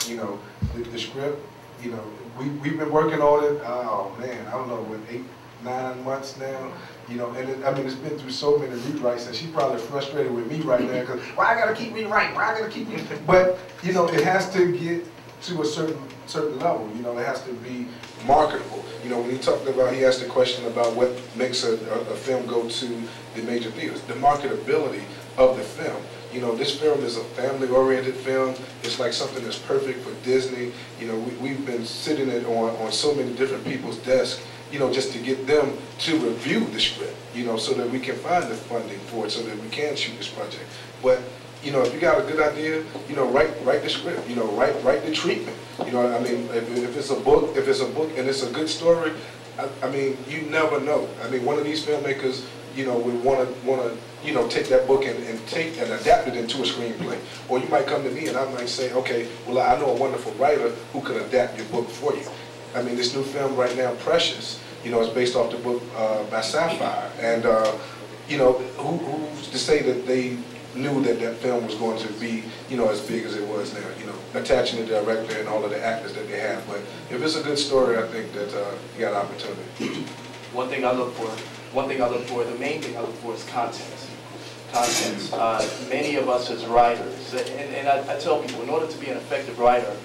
You know, the script, you know, we've been working on it, oh man, I don't know, what, 8, 9 months now, you know, and I mean, it's been through so many rewrites, and she's probably frustrated with me right now, because, why I gotta keep rewriting, why I gotta keep rewriting, but, you know, it has to get to a certain level, you know, it has to be marketable. You know, when he talked about, he asked the question about what makes a film go to the major theaters, the marketability of the film. You know, this film is a family-oriented film. It's like something that's perfect for Disney. You know, we've been sitting it on so many different people's desks, you know, just to get them to review the script, you know, so that we can find the funding for it, so that we can shoot this project. But, you know, if you got a good idea, you know, write the script, you know, write the treatment. You know, I mean, if it's a book, and it's a good story, I mean, you never know. I mean, one of these filmmakers, you know, would want to, you know, take that book and adapt it into a screenplay. Or you might come to me and I might say, okay, well, I know a wonderful writer who could adapt your book for you. I mean, this new film right now, Precious, you know, is based off the book by Sapphire. And, you know, who's to say that they knew that that film was going to be, you know, as big as it was now, you know, attaching the director and all of the actors that they have. But if it's a good story, I think that you got an opportunity. One thing I look for, the main thing I look for is content. Many of us as writers, and I tell people, in order to be an effective writer,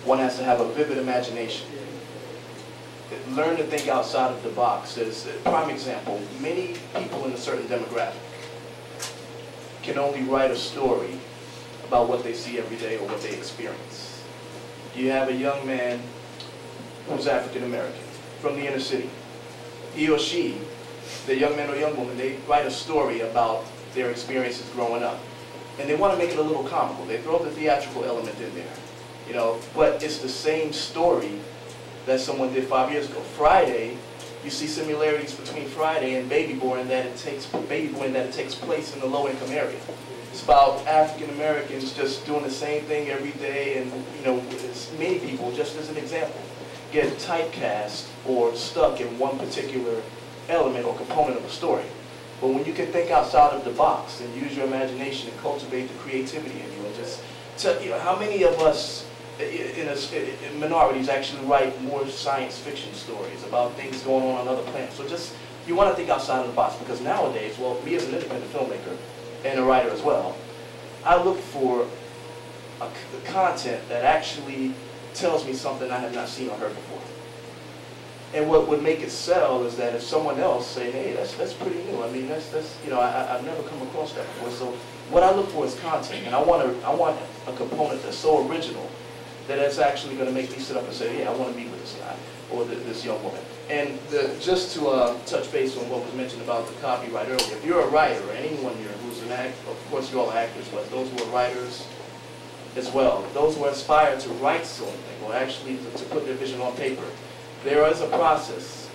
one has to have a vivid imagination. Learn to think outside of the box. As a prime example, many people in a certain demographic can only write a story about what they see every day or what they experience. You have a young man who's African American from the inner city. He or she, the young man or young woman, they write a story about their experiences growing up. And they want to make it a little comical. They throw the theatrical element in there, you know, but it's the same story that someone did 5 years ago. Friday, you see similarities between Friday and Baby Boy in that it takes place in the low-income area. It's about African Americans just doing the same thing every day, and you know, many people, just as an example, get typecast or stuck in one particular element or component of a story. But when you can think outside of the box and use your imagination and cultivate the creativity in you, and just tell, you know, how many of us in minorities actually write more science fiction stories about things going on other planets? So just, you want to think outside of the box, because nowadays, well, me as an independent filmmaker and a writer as well, I look for the content that actually tells me something I have not seen or heard before. And what would make it sell is that if someone else say, hey, that's pretty new. I mean, that's you know, I've never come across that before. So what I look for is content, and I want a component that's so original that it's actually going to make me sit up and say, yeah, I want to be with this guy or this young woman. And just to touch base on what was mentioned about the copyright earlier, if you're a writer, or anyone here who's an actor, of course you're all actors, but those who are writers as well, those who aspire to write something or actually to put their vision on paper, there is a process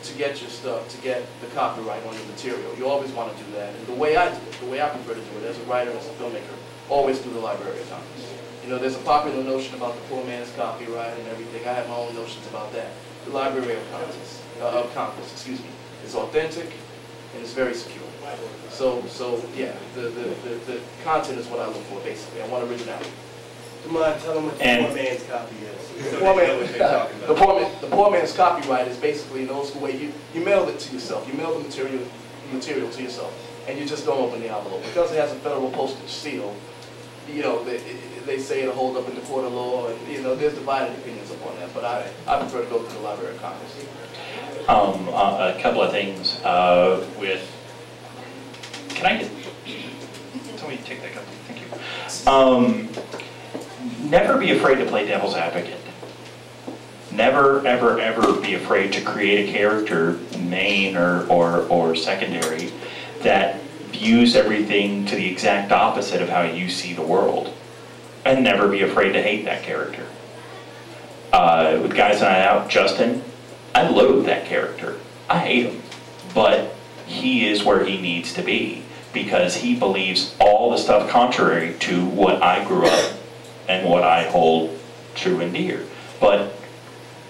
to get your stuff, to get the copyright on your material. You always want to do that. And the way I do it, the way I prefer to do it as a writer, as a filmmaker, always through the Library of Congress. You know, there's a popular notion about the poor man's copyright and everything. I have my own notions about that. The Library of Congress, excuse me, is authentic and it's very secure. So yeah, the content is what I look for basically. I want originality. Come on, tell them what the poor man's copy is. The poor man's copyright is basically an old school way. You mail it to yourself. You mail the material to yourself, and you just don't open the envelope because it has a federal postage seal. You know, they say it'll hold up in the court of law, and you know, there's divided opinions upon that. But I prefer to go to the Library of Congress. A couple of things with. Can I get? Tell me to take that cup. Thank you. Never be afraid to play devil's advocate. Never, ever, ever be afraid to create a character, main or secondary, that views everything to the exact opposite of how you see the world. And never be afraid to hate that character. With Guys Night Out, Justin, I loathe that character. I hate him. But he is where he needs to be because he believes all the stuff contrary to what I grew up and what I hold true and dear. But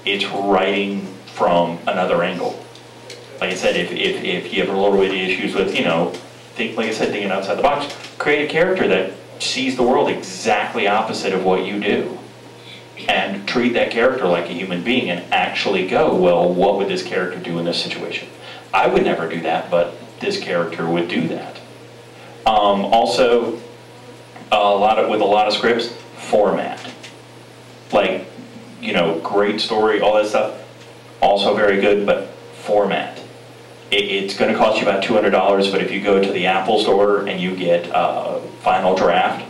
it's writing from another angle. Like I said, if you have a little bit of issues with, you know, like I said, thinking outside the box, create a character that sees the world exactly opposite of what you do. and treat that character like a human being and actually go, well, what would this character do in this situation? I would never do that, but this character would do that. Also, with a lot of scripts, format. Like, you know, great story, all that stuff, also very good, but format. It's going to cost you about $200, but if you go to the Apple store and you get Final Draft,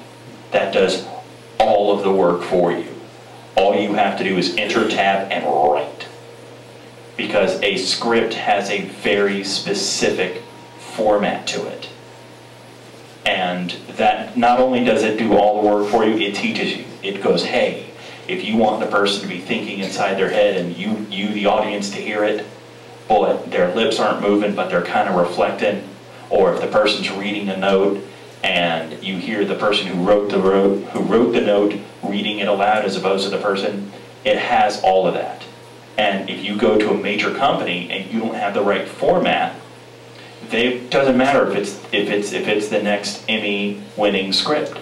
that does all of the work for you. All you have to do is enter, tab, and write. Because a script has a very specific format to it. And that not only does it do all the work for you, it teaches you. It goes, hey, if you want the person to be thinking inside their head and you the audience, to hear it, boy, their lips aren't moving, but they're kind of reflecting. Or if the person's reading a note and you hear the person who wrote the note reading it aloud as opposed to the person, it has all of that. And if you go to a major company and you don't have the right format, it doesn't matter if it's the next Emmy-winning script.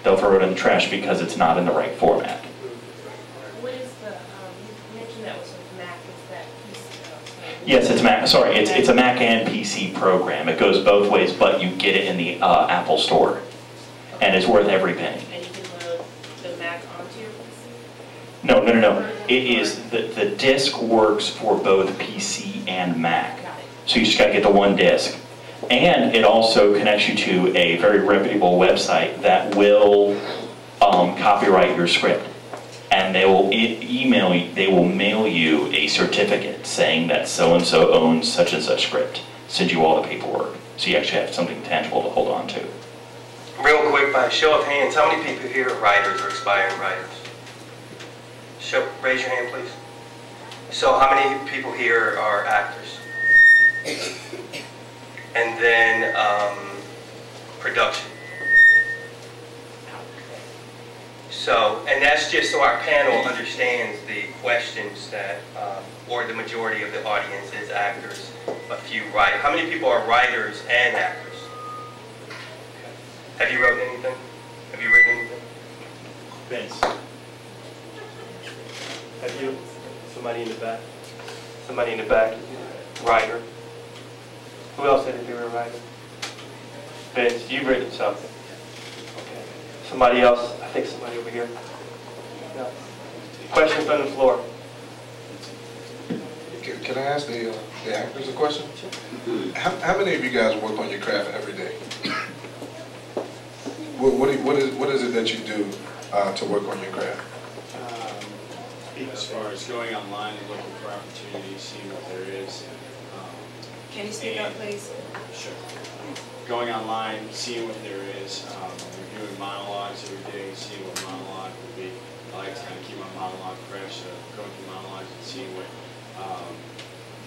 They'll throw it in the trash because it's not in the right format. What is the, you mentioned that was with Mac, is that PC? Yes, it's Mac. Sorry, it's a Mac and PC program. It goes both ways, but you get it in the Apple Store, and it's worth every penny. And you can load the Mac onto your PC? No. It is the disc works for both PC and Mac. Got it. So you just got to get the one disc. And it also connects you to a very reputable website that will copyright your script. And they will mail you a certificate saying that so-and-so owns such and such script. Send you all the paperwork. So you actually have something tangible to hold on to. Real quick, by show of hands, how many people here are writers or aspiring writers? Raise your hand, please. So how many people here are actors? And then production. So, and that's just so our panel understands the questions that, or the majority of the audience is actors, a few writers. How many people are writers and actors? Have you written anything? Have you written anything? Vince. Have you? Somebody in the back? Somebody in the back? Writer. Who else said that they were a writer? Vince, you've written something. Okay. Somebody else? I think somebody over here. No. Question from the floor. Can I ask the actors a question? How many of you guys work on your craft every day? What is it that you do to work on your craft? As far as going online and looking for opportunities, seeing what there is. Can you speak up, please? Sure. Going online, seeing what there is, reviewing monologues every day, seeing what monologue would be. I like to kind of keep my monologue fresh, so going through monologues and seeing what,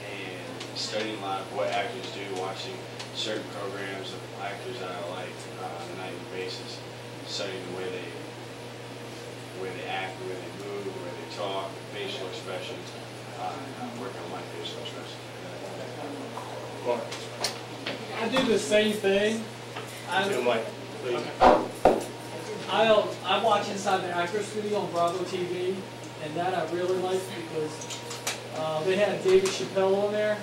and studying a lot of what actors do, watching certain programs of actors that I like on a nightly basis, studying the way they act, the way they move, the way they talk, facial expressions, working on my facial expressions. I do the same thing. Mike, please. I watch Inside the Actors Studio on Bravo TV, and that I really like because they had David Chappelle on there,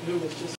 who was just